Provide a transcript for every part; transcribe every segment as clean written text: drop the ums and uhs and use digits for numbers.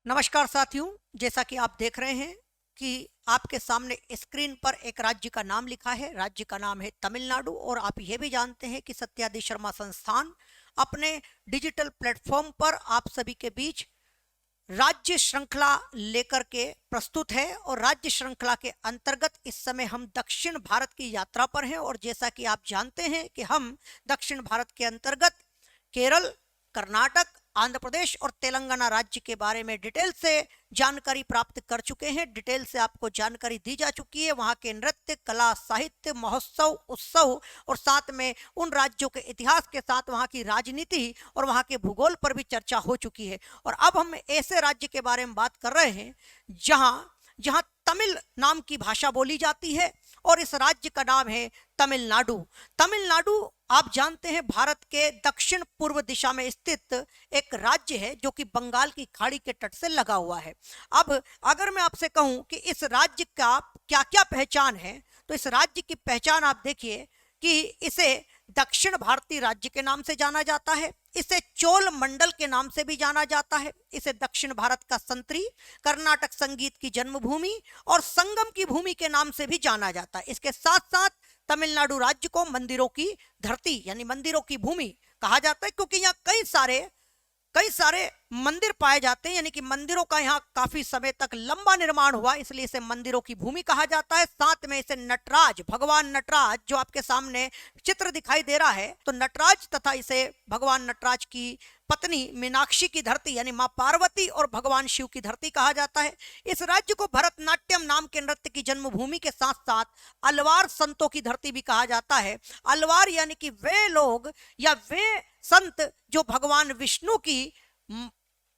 नमस्कार साथियों, जैसा कि आप देख रहे हैं कि आपके सामने स्क्रीन पर एक राज्य का नाम लिखा है। राज्य का नाम है तमिलनाडु। और आप ये भी जानते हैं कि सत्यादि शर्मा संस्थान अपने डिजिटल प्लेटफॉर्म पर आप सभी के बीच राज्य श्रृंखला लेकर के प्रस्तुत है। और राज्य श्रृंखला के अंतर्गत इस समय हम दक्षिण भारत की यात्रा पर हैं। और जैसा कि आप जानते हैं कि हम दक्षिण भारत के अंतर्गत केरल, कर्नाटक, आंध्र प्रदेश और तेलंगाना राज्य के बारे में डिटेल से जानकारी प्राप्त कर चुके हैं। डिटेल से आपको जानकारी दी जा चुकी है। वहाँ के नृत्य, कला, साहित्य, महोत्सव, उत्सव और साथ में उन राज्यों के इतिहास के साथ वहाँ की राजनीति और वहाँ के भूगोल पर भी चर्चा हो चुकी है। और अब हम ऐसे राज्य के बारे में बात कर रहे हैं जहाँ जहाँ तमिल नाम की भाषा बोली जाती है। और इस राज्य का नाम है तमिलनाडु। तमिलनाडु आप जानते हैं भारत के दक्षिण पूर्व दिशा में स्थित एक राज्य है जो कि बंगाल की खाड़ी के तट से लगा हुआ है। अब अगर मैं आपसे कहूं कि इस राज्य का क्या क्या पहचान है, तो इस राज्य की पहचान आप देखिए कि इसे दक्षिण भारतीय राज्य के नाम से जाना जाता है, इसे चोल मंडल के नाम से भी जाना जाता है, इसे दक्षिण भारत का संतरी, कर्नाटक संगीत की जन्मभूमि और संगम की भूमि के नाम से भी जाना जाता है। इसके साथ साथ तमिलनाडु राज्य को मंदिरों की धरती यानी मंदिरों की भूमि कहा जाता है, क्योंकि यहाँ कई सारे मंदिर पाए जाते हैं, यानी कि मंदिरों का यहाँ काफी समय तक लंबा निर्माण हुआ, इसलिए इसे मंदिरों की भूमि कहा जाता है। साथ में इसे नटराज, भगवान नटराज जो आपके सामने चित्र दिखाई दे रहा है, तो नटराज तथा इसे भगवान नटराज की पत्नी मीनाक्षी की धरती यानी मां पार्वती और भगवान शिव की धरती कहा जाता है। इस राज्य को भरतनाट्यम नाम के नृत्य की जन्मभूमि के साथ साथ अलवार संतों की धरती भी कहा जाता है। अलवार यानी कि वे लोग या वे संत जो भगवान विष्णु की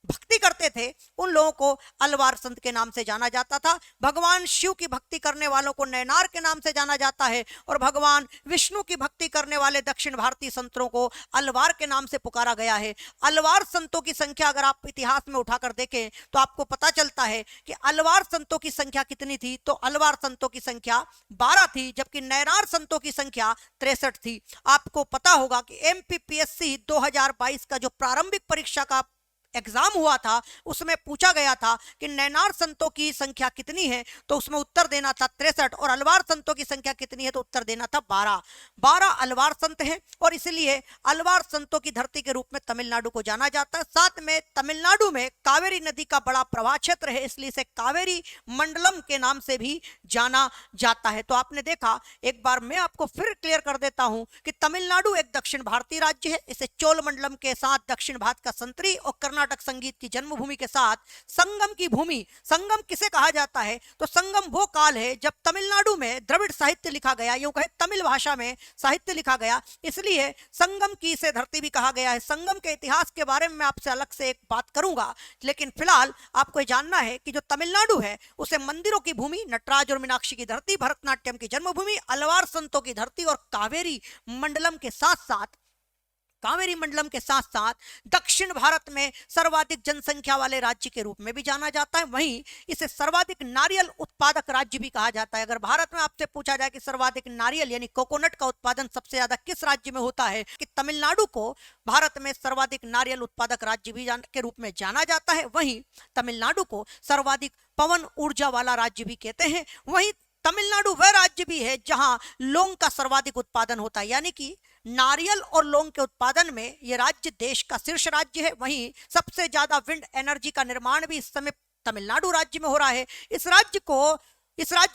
भक्ति करते थे, उन लोगों को अलवार संत के नाम से जाना जाता था। भगवान शिव की भक्ति करने वालों को नैनार के नाम से जाना जाता है और भगवान विष्णु की भक्ति करने वाले दक्षिण भारतीय संतों को अलवार के नाम से पुकारा गया है। अलवार संतों की संख्या अगर आप इतिहास में उठाकर देखें तो आपको पता चलता है कि अलवार संतों की संख्या कितनी थी, तो अलवार संतों की संख्या 12 थी, जबकि नैनार संतों की संख्या 63 थी। आपको पता होगा कि एमपीपीएससी 2022 का जो प्रारंभिक परीक्षा का एग्जाम हुआ था उसमें पूछा गया था कि नैनार संतों की संख्या कितनी है, तो उसमें उत्तर देना था 63 और अलवार संतों की संख्या कितनी है तो उत्तर देना था 12 अलवार संत हैं और इसलिए अलवार संतों की धरती के रूप में तमिलनाडु को जाना जाता है। साथ में तमिलनाडु में कावेरी नदी का बड़ा प्रवाह क्षेत्र है, इसलिए इसे कावेरी मंडलम के नाम से भी जाना जाता है। तो आपने देखा, एक बार मैं आपको फिर क्लियर कर देता हूं कि तमिलनाडु एक दक्षिण भारतीय राज्य है। इसे चोल मंडलम के साथ दक्षिण भारत का संतरी और कर्नाटक संगीत की जन्मभूमि के साथ संगम की भूमि। संगम किसे कहा जाता है, तो संगम वो काल है जब तमिलनाडु में द्रविड़ साहित्य लिखा गया, यूं कहे तमिल भाषा में साहित्य लिखा गया, इसलिए संगम की इसे धरती भी कहा गया है। संगम के इतिहास के बारे में मैं आपसे अलग से एक बात करूंगा, लेकिन फिलहाल आपको जानना है कि जो तमिलनाडु है उसे मंदिरों की भूमि, नटराज और मीनाक्षी की धरती, भरतनाट्यम की जन्मभूमि, अलवार संतों की धरती और कावेरी मंडलम के साथ साथ दक्षिण भारत में सर्वाधिक जनसंख्या वाले राज्य के रूप में भी जाना जाता है। वहीं इसे सर्वाधिक नारियल उत्पादक राज्य भी कहा जाता है। अगर भारत में आपसे पूछा जाए कि सर्वाधिक नारियल यानी कोकोनट का उत्पादन सबसे ज्यादा किस राज्य में होता है, कि तमिलनाडु को भारत में सर्वाधिक नारियल उत्पादक राज्य भी के रूप में जाना जाता है। वहीं तमिलनाडु को सर्वाधिक पवन ऊर्जा वाला राज्य भी कहते हैं। वहीं तमिलनाडु वह राज्य भी है जहां लौंग का सर्वाधिक उत्पादन होता है, यानी कि नारियल और लौंग के उत्पादन में यह राज्य देश का शीर्ष राज्य है। वहीं सबसे ज्यादा विंड एनर्जी का निर्माण भी इस समय तमिलनाडु राज्य में हो रहा है। इस राज्य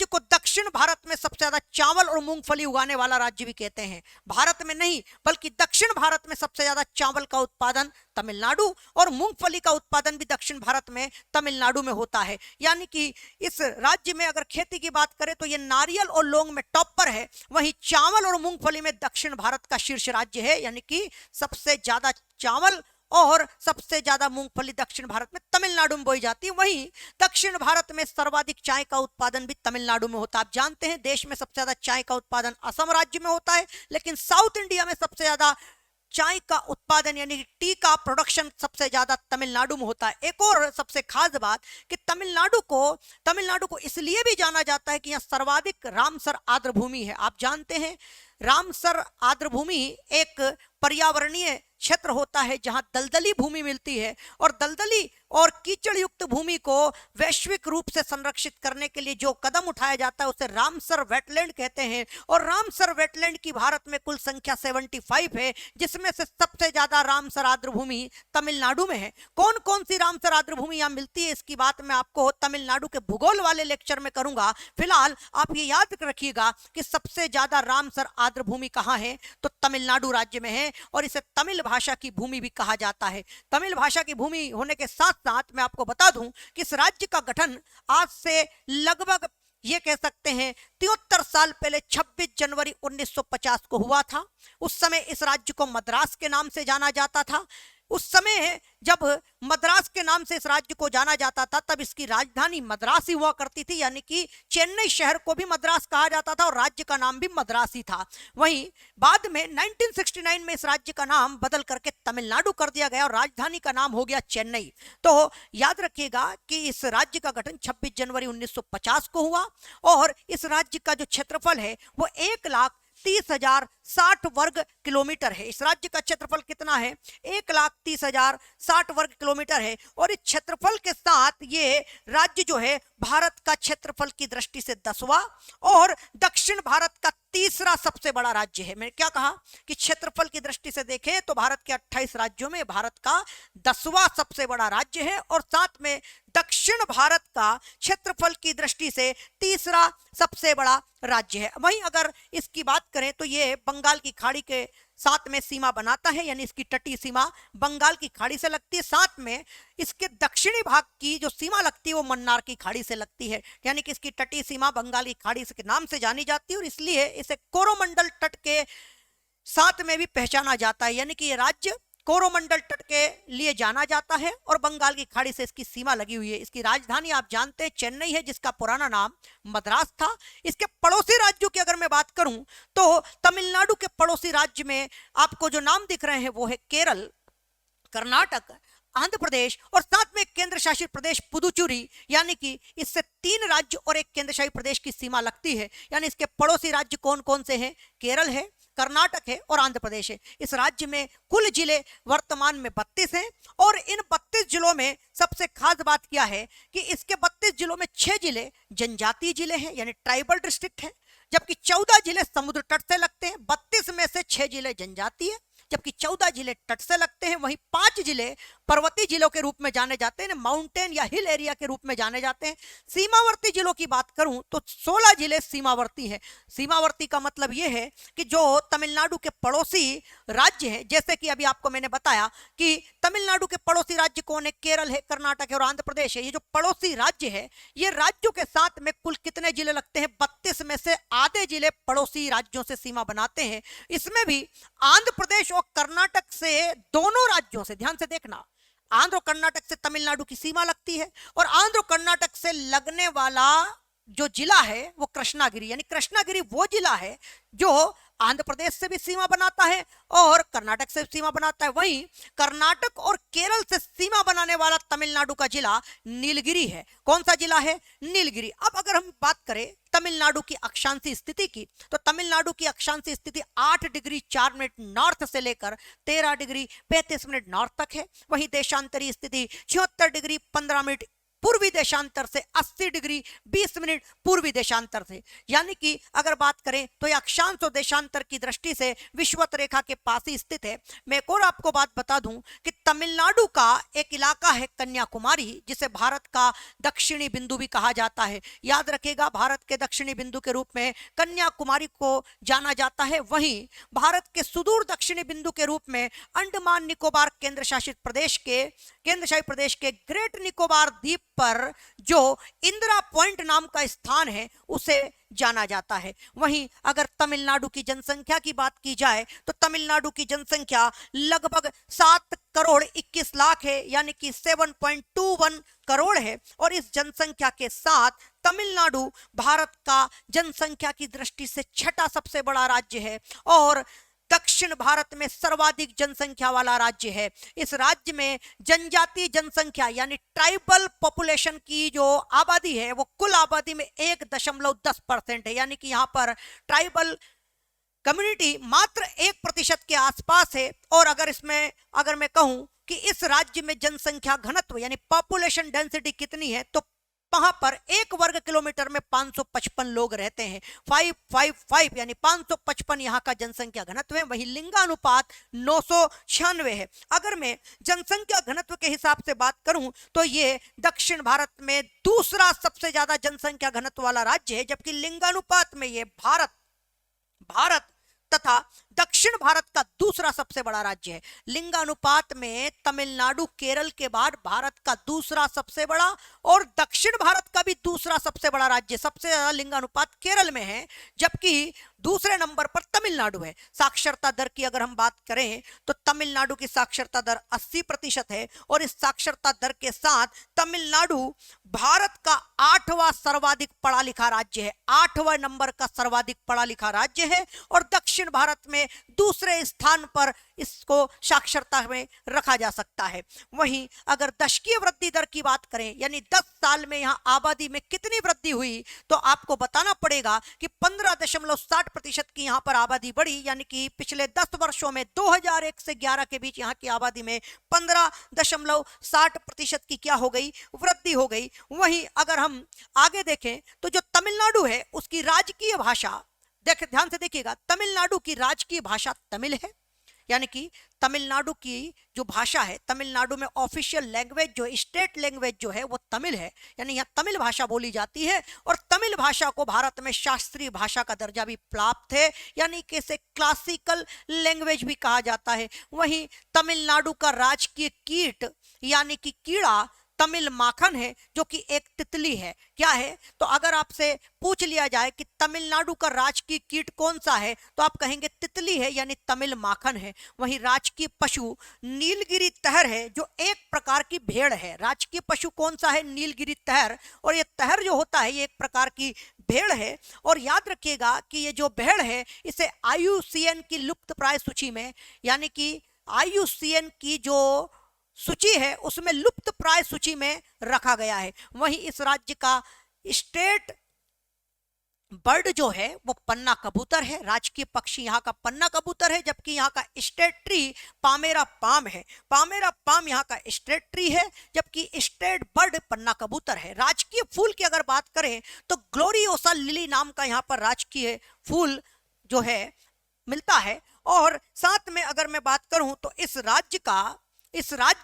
को दक्षिण भारत में सबसे ज्यादा चावल और मूंगफली उगाने वाला राज्य भी कहते हैं। भारत में नहीं बल्कि दक्षिण भारत में सबसे ज्यादा चावल का उत्पादन तमिलनाडु और मूंगफली का उत्पादन भी दक्षिण भारत में तमिलनाडु में होता है। यानी कि इस राज्य में अगर खेती की बात करें तो ये नारियल और लौंग में टॉप पर है। वहीं चावल और मूंगफली में दक्षिण भारत का शीर्ष राज्य है, यानी कि सबसे ज्यादा चावल और सबसे ज्यादा मूंगफली दक्षिण भारत में तमिलनाडु में बोई जाती है। वहीं दक्षिण भारत में सर्वाधिक चाय का उत्पादन भी तमिलनाडु में होता है। आप जानते हैं देश में सबसे ज्यादा चाय का उत्पादन असम राज्य में होता है, लेकिन साउथ इंडिया में सबसे ज्यादा चाय का उत्पादन यानी टी का प्रोडक्शन सबसे ज्यादा तमिलनाडु में होता है। एक और सबसे खास बात कि तमिलनाडु को इसलिए भी जाना जाता है कि यहाँ सर्वाधिक रामसर आर्द्र भूमि है। आप जानते हैं रामसर आर्द्रभूमि एक पर्यावरणीय क्षेत्र होता है जहां दलदली भूमि मिलती है, और दलदली और कीचड़ युक्त भूमि को वैश्विक रूप से संरक्षित करने के लिए जो कदम उठाया जाता है उसे रामसर वेटलैंड कहते हैं। और रामसर वेटलैंड की भारत में कुल संख्या 75 है, जिसमें से सबसे ज्यादा रामसर आर्द्रभूमि तमिलनाडु में है। कौन कौन सी रामसर आर्द्रभूमि यहाँ मिलती है इसकी बात मैं आपको तमिलनाडु के भूगोल वाले लेक्चर में करूंगा। फिलहाल आप ये याद रखिएगा कि सबसे ज्यादा रामसर आर्द्रभूमि कहाँ है, तो तमिलनाडु राज्य में है, और इसे तमिल भाषा की भूमि भी कहा जाता है। तमिल भाषा की भूमि होने के साथ साथ मैं आपको बता दूं कि इस राज्य का गठन आज से लगभग ये कह सकते हैं 73 साल पहले 26 जनवरी 1950 को हुआ था। उस समय इस राज्य को मद्रास के नाम से जाना जाता था। उस समय जब मद्रास के नाम से इस राज्य को जाना जाता था तब इसकी राजधानी मद्रास ही हुआ करती थी, यानी कि चेन्नई शहर को भी मद्रास कहा जाता था और राज्य का नाम भी मद्रास ही था। वहीं बाद में 1969 में इस राज्य का नाम बदल करके तमिलनाडु कर दिया गया और राजधानी का नाम हो गया चेन्नई। तो याद रखिएगा कि इस राज्य का गठन 26 जनवरी 1950 को हुआ और इस राज्य का जो क्षेत्रफल है वो 1,30,060 वर्ग किलोमीटर है। इस राज्य का क्षेत्रफल कितना है? 1,30,060 वर्ग किलोमीटर है। और इस क्षेत्रफल के साथ ये राज्य जो है भारत का क्षेत्रफल की दृष्टि से 10वां और दक्षिण भारत का तीसरा सबसे बड़ा राज्य है। मैंने क्या कहा कि क्षेत्रफल की दृष्टि से देखें तो भारत के 28 राज्यों में भारत का 10वां सबसे बड़ा राज्य है और साथ में दक्षिण भारत का क्षेत्रफल की दृष्टि से तीसरा सबसे बड़ा राज्य है। वहीं अगर इसकी बात करें तो ये बंगाल की खाड़ी के साथ में सीमा बनाता है, यानी इसकी तटीय सीमा बंगाल की खाड़ी से लगती है। साथ में इसके दक्षिणी भाग की जो सीमा लगती है वो मन्नार की खाड़ी से लगती है, यानी कि इसकी तटीय सीमा बंगाल की खाड़ी के नाम से जानी जाती है और इसलिए इसे कोरोमंडल तट के साथ में भी पहचाना जाता है, यानी कि ये राज्य कोरोमंडल तट के लिए जाना जाता है और बंगाल की खाड़ी से इसकी सीमा लगी हुई है। इसकी राजधानी आप जानते हैं चेन्नई है, जिसका पुराना नाम मद्रास था। इसके पड़ोसी राज्यों की अगर मैं बात करूं तो तमिलनाडु के पड़ोसी राज्य में आपको जो नाम दिख रहे हैं वो है केरल, कर्नाटक, आंध्र प्रदेश और साथ में केंद्र शासित प्रदेश पुदुचेरी, यानी कि इससे 3 राज्य और एक केंद्र शासित प्रदेश की सीमा लगती है। यानी इसके पड़ोसी राज्य कौन कौन से हैं? केरल है, कर्नाटक है और आंध्र प्रदेश है। इस राज्य में कुल जिले वर्तमान में 32 हैं और इन 32 जिलों में सबसे खास बात क्या है कि इसके 32 जिलों में 6 जिले जनजातीय जिले हैं, यानी ट्राइबल डिस्ट्रिक्ट है, जबकि 14 जिले समुद्र तट से लगते हैं। 32 में से 6 जिले जनजातीय जबकि 14 जिले तट से लगते हैं। वहीं 5 जिले पर्वतीय जिलों के रूप में जाने जाते हैं, माउंटेन या हिल एरिया के रूप में जाने जाते हैं। सीमावर्ती जिलों की बात करूं तो 16 जिले सीमावर्ती हैं। सीमावर्ती का मतलब यह है कि जो तमिलनाडु के पड़ोसी राज्य हैं, जैसे कि अभी आपको मैंने बताया कि तमिलनाडु के पड़ोसी राज्य कौन है? केरल है, कर्नाटक है और आंध्र प्रदेश है। ये जो पड़ोसी राज्य है ये राज्यों के साथ में कुल कितने जिले लगते हैं? 32 में से आधे जिले पड़ोसी राज्यों से सीमा बनाते हैं। इसमें भी आंध्र प्रदेश और कर्नाटक से, दोनों राज्यों से, ध्यान से देखना, आंध्र और कर्नाटक से तमिलनाडु की सीमा लगती है और आंध्र और कर्नाटक से लगने वाला जो जिला है वो कृष्णागिरी, यानी कृष्णागिरी वो जिला है जो आंध्र प्रदेश से भी सीमा बनाता है और कर्नाटक से सीमा बनाता है। वहीं कर्नाटक और केरल से सीमा बनाने वाला तमिलनाडु का जिला नीलगिरी है। कौन सा जिला है? नीलगिरी। अब अगर हम बात करें तमिलनाडु की अक्षांशीय स्थिति की तो तमिलनाडु की अक्षांशीय स्थिति 8 डिग्री 4 मिनट नॉर्थ से लेकर 13 डिग्री 35 मिनट नॉर्थ तक है। वहीं देशांतरीय स्थिति 76 डिग्री 15 मिनट पूर्वी देशांतर से 80 डिग्री 20 मिनट पूर्वी देशांतर से, यानी कि अगर बात करें तो यह अक्षांश और देशांतर की दृष्टि से विषुवत रेखा के पास ही स्थित है। मैं एक और आपको बात बता दूं कि तमिलनाडु का एक इलाका है कन्याकुमारी, जिसे भारत का दक्षिणी बिंदु भी कहा जाता है। याद रखिएगा, भारत के दक्षिणी बिंदु के रूप में कन्याकुमारी को जाना जाता है। वहीं भारत के सुदूर दक्षिणी बिंदु के रूप में अंडमान निकोबार केंद्र शासित प्रदेश के ग्रेट निकोबार द्वीप पर जो इंदिरा पॉइंट नाम का स्थान है उसे जाना जाता है। वहीं अगर तमिलनाडु की जनसंख्या की बात की जाए तो तमिलनाडु की जनसंख्या लगभग 7 करोड़ 21 लाख है, यानी कि 7.21 करोड़ है और इस जनसंख्या के साथ तमिलनाडु भारत का जनसंख्या की दृष्टि से 6ठा सबसे बड़ा राज्य है और दक्षिण भारत में सर्वाधिक जनसंख्या वाला राज्य है। इस राज्य में जनजातीय जनसंख्या यानी ट्राइबल पॉपुलेशन की जो आबादी है वो कुल आबादी में 1.10% है, यानी कि यहाँ पर ट्राइबल कम्युनिटी मात्र 1% के आसपास है। और अगर मैं कहूं कि इस राज्य में जनसंख्या घनत्व यानी पॉपुलेशन डेंसिटी कितनी है, तो वहां पर 1 वर्ग किलोमीटर में 555 लोग रहते हैं। 555 यानी 555 यहाँ का जनसंख्या घनत्व है। वही लिंगानुपात 996 है। अगर मैं जनसंख्या घनत्व के हिसाब से बात करूं तो ये दक्षिण भारत में दूसरा सबसे ज्यादा जनसंख्या घनत्व वाला राज्य है, जबकि लिंगानुपात में ये भारत तथा दक्षिण भारत का दूसरा सबसे बड़ा राज्य है। लिंगानुपात में तमिलनाडु केरल के बाद भारत का दूसरा सबसे बड़ा और दक्षिण भारत का भी दूसरा सबसे बड़ा राज्य, सबसे ज्यादा लिंगानुपात केरल में है, जबकि दूसरे नंबर पर तमिलनाडु है। साक्षरता दर की अगर हम बात करें तो तमिलनाडु की साक्षरता दर 80% है और इस साक्षरता दर के साथ तमिलनाडु भारत का 8वां सर्वाधिक पढ़ा लिखा राज्य है, 8वां नंबर का सर्वाधिक पढ़ा लिखा राज्य है और दक्षिण भारत में दूसरे स्थान पर इसको साक्षरता में रखा जा सकता है। वहीं अगर दशकीय वृद्धि दर की बात करें यानी 10 साल में यहां आबादी में कितनी वृद्धि हुई, तो आपको बताना पड़ेगा कि 15.60% की यहां पर आबादी बढ़ी, यानी कि पिछले 10 वर्षों में 2001 से 11 के बीच यहां की आबादी में 15.60% की क्या हो गई, वृद्धि हो गई। वहीं अगर हम आगे देखें तो जो तमिलनाडु है उसकी राजकीय भाषा, ध्यान से देखिएगा, तमिलनाडु की राजकीय भाषा तमिल है, यानी कि तमिलनाडु की जो भाषा है, तमिलनाडु में ऑफिशियल लैंग्वेज जो स्टेट लैंग्वेज जो है वो तमिल है, यानी यहाँ तमिल भाषा बोली जाती है और तमिल भाषा को भारत में शास्त्रीय भाषा का दर्जा भी प्राप्त है, यानी कि इसे क्लासिकल लैंग्वेज भी कहा जाता है। वहीं तमिलनाडु का राजकीय कीट यानी कि कीड़ा तमिल माखन है, जो कि एक तितली है। क्या है, तो अगर आपसे पूछ लिया जाए कि तमिलनाडु का राजकीय कीट कौन सा है, तो आप कहेंगे तितली है, यानी तमिल माखन है। वहीं राजकीय पशु नीलगिरी तहर है, जो एक प्रकार की भेड़ है। राजकीय पशु कौन सा है, नीलगिरी तहर, और ये तहर जो होता है ये एक प्रकार की भेड़ है। और याद रखिएगा कि ये जो भेड़ है इसे IUCN की लुप्त प्राय सूची में, यानी कि IUCN की जो सूची है उसमें लुप्त प्राय सूची में रखा गया है। वहीं इस राज्य का स्टेट बर्ड जो है वो पन्ना कबूतर है, राजकीय पक्षी यहाँ का पन्ना कबूतर है, जबकि यहाँ का स्टेट ट्री पामेरा पाम है। पामेरा पाम यहाँ का स्टेट ट्री है, जबकि स्टेट बर्ड पन्ना कबूतर है। राजकीय फूल की अगर बात करें तो ग्लोरियोसा लिली नाम का यहाँ पर राजकीय फूल जो है मिलता है। और साथ में अगर मैं बात करूं तो इस राज्य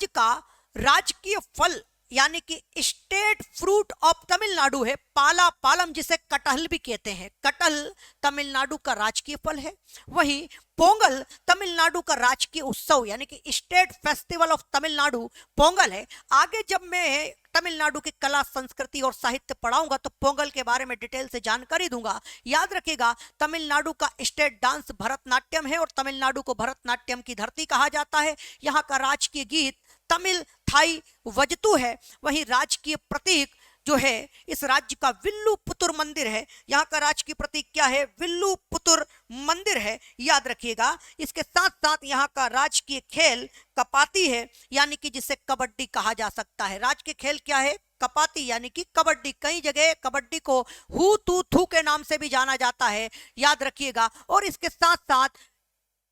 का राजकीय फल यानी कि स्टेट फ्रूट ऑफ तमिलनाडु है पाला पालम, जिसे कटहल भी कहते हैं। कटहल तमिलनाडु का राजकीय फल है। वहीं पोंगल तमिलनाडु का राजकीय उत्सव यानी कि state festival of Tamil Nadu Pongal है। आगे जब मैं तमिलनाडु की कला संस्कृति और साहित्य पढ़ाऊंगा तो पोंगल के बारे में डिटेल से जानकारी दूंगा। याद रखिएगा, तमिलनाडु का स्टेट डांस भरतनाट्यम है और तमिलनाडु को भरतनाट्यम की धरती कहा जाता है। यहाँ का राजकीय गीत तमिल थाई वजतू है। वहीं राजकीय प्रतीक जो है इस राज्य का विल्लू पुतुर मंदिर है। यहाँ का राजकीय प्रतीक क्या है, विल्लू पुतुर मंदिर है, याद रखिएगा। इसके साथ साथ यहाँ का राजकीय खेल कपाती है, यानी कि जिसे कबड्डी कहा जा सकता है। राजकीय खेल क्या है, कपाती यानी कि कबड्डी। कई जगह कबड्डी को हु तू थू के नाम से भी जाना जाता है, याद रखिएगा। और इसके साथ साथ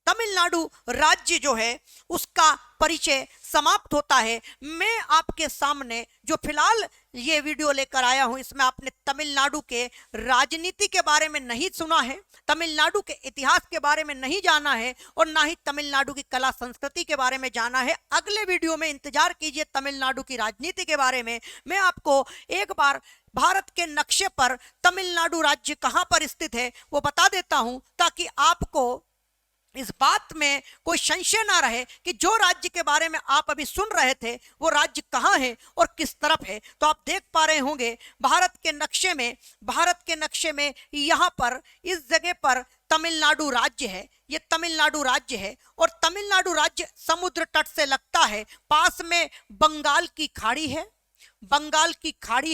तमिलनाडु राज्य जो है उसका परिचय समाप्त होता है। मैं आपके सामने जो फिलहाल ये वीडियो लेकर आया हूं इसमें आपने तमिलनाडु के राजनीति के बारे में नहीं सुना है, तमिलनाडु के इतिहास के बारे में नहीं जाना है और ना ही तमिलनाडु की कला संस्कृति के बारे में जाना है। अगले वीडियो में इंतजार कीजिए तमिलनाडु की राजनीति के बारे में। मैं आपको एक बार भारत के नक्शे पर तमिलनाडु राज्य कहां पर स्थित है वो बता देता हूं, ताकि आपको इस बात में कोई संशय ना रहे कि जो राज्य के बारे में आप अभी सुन रहे थे वो राज्य कहाँ है और किस तरफ है। तो आप देख पा रहे होंगे भारत के नक्शे में यहाँ पर इस जगह पर तमिलनाडु राज्य है। ये तमिलनाडु राज्य है और तमिलनाडु राज्य समुद्र तट से लगता है। पास में बंगाल की खाड़ी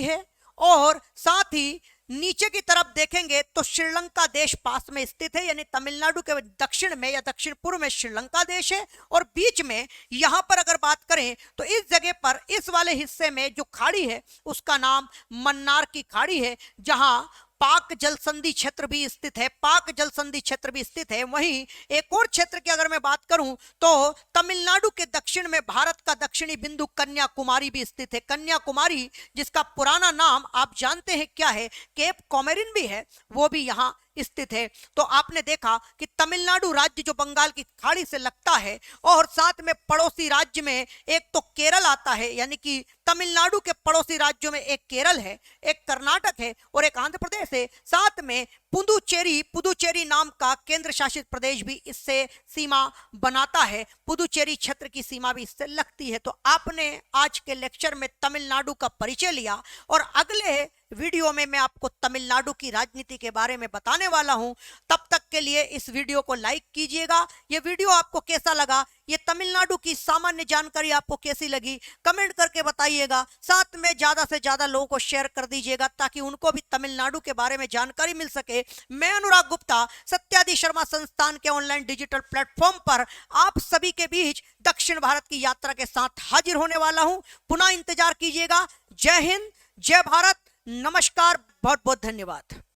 है और साथ ही नीचे की तरफ देखेंगे तो श्रीलंका देश पास में स्थित है, यानी तमिलनाडु के दक्षिण में या दक्षिण पूर्व में श्रीलंका देश है। और बीच में यहां पर अगर बात करें तो इस जगह पर इस वाले हिस्से में जो खाड़ी है उसका नाम मन्नार की खाड़ी है, जहां पाक जल संधि क्षेत्र भी स्थित है, पाक जल संधि क्षेत्र भी स्थित है। वहीं एक और क्षेत्र की अगर मैं बात करूं तो तमिलनाडु के दक्षिण में भारत का दक्षिणी बिंदु कन्याकुमारी भी स्थित है। कन्याकुमारी, जिसका पुराना नाम आप जानते हैं क्या है, केप कॉमेरिन भी है, वो भी यहां स्थित है। तो आपने देखा कि तमिलनाडु राज्य जो बंगाल की खाड़ी से लगता है, और साथ में पड़ोसी राज्य में एक तो केरल आता है, यानी कि तमिलनाडु के पड़ोसी राज्यों में एक केरल है, एक कर्नाटक है और एक आंध्र प्रदेश है। साथ में पुदुचेरी, पुदुचेरी नाम का केंद्र शासित प्रदेश भी इससे सीमा बनाता है, पुदुचेरी क्षेत्र की सीमा भी इससे लगती है। तो आपने आज के लेक्चर में तमिलनाडु का परिचय लिया, और अगले वीडियो में मैं आपको तमिलनाडु की राजनीति के बारे में बताने वाला हूं। तब तक के लिए इस वीडियो को लाइक कीजिएगा। ये वीडियो आपको कैसा लगा, ये तमिलनाडु की सामान्य जानकारी आपको कैसी लगी, कमेंट करके बताइएगा। साथ में ज्यादा से ज्यादा लोगों को शेयर कर दीजिएगा ताकि उनको भी तमिलनाडु के बारे में जानकारी मिल सके। मैं अनुराग गुप्ता सत्यादि शर्मा संस्थान के ऑनलाइन डिजिटल प्लेटफॉर्म पर आप सभी के बीच दक्षिण भारत की यात्रा के साथ हाजिर होने वाला हूं। पुनः इंतजार कीजिएगा। जय हिंद, जय भारत, नमस्कार, बहुत बहुत धन्यवाद।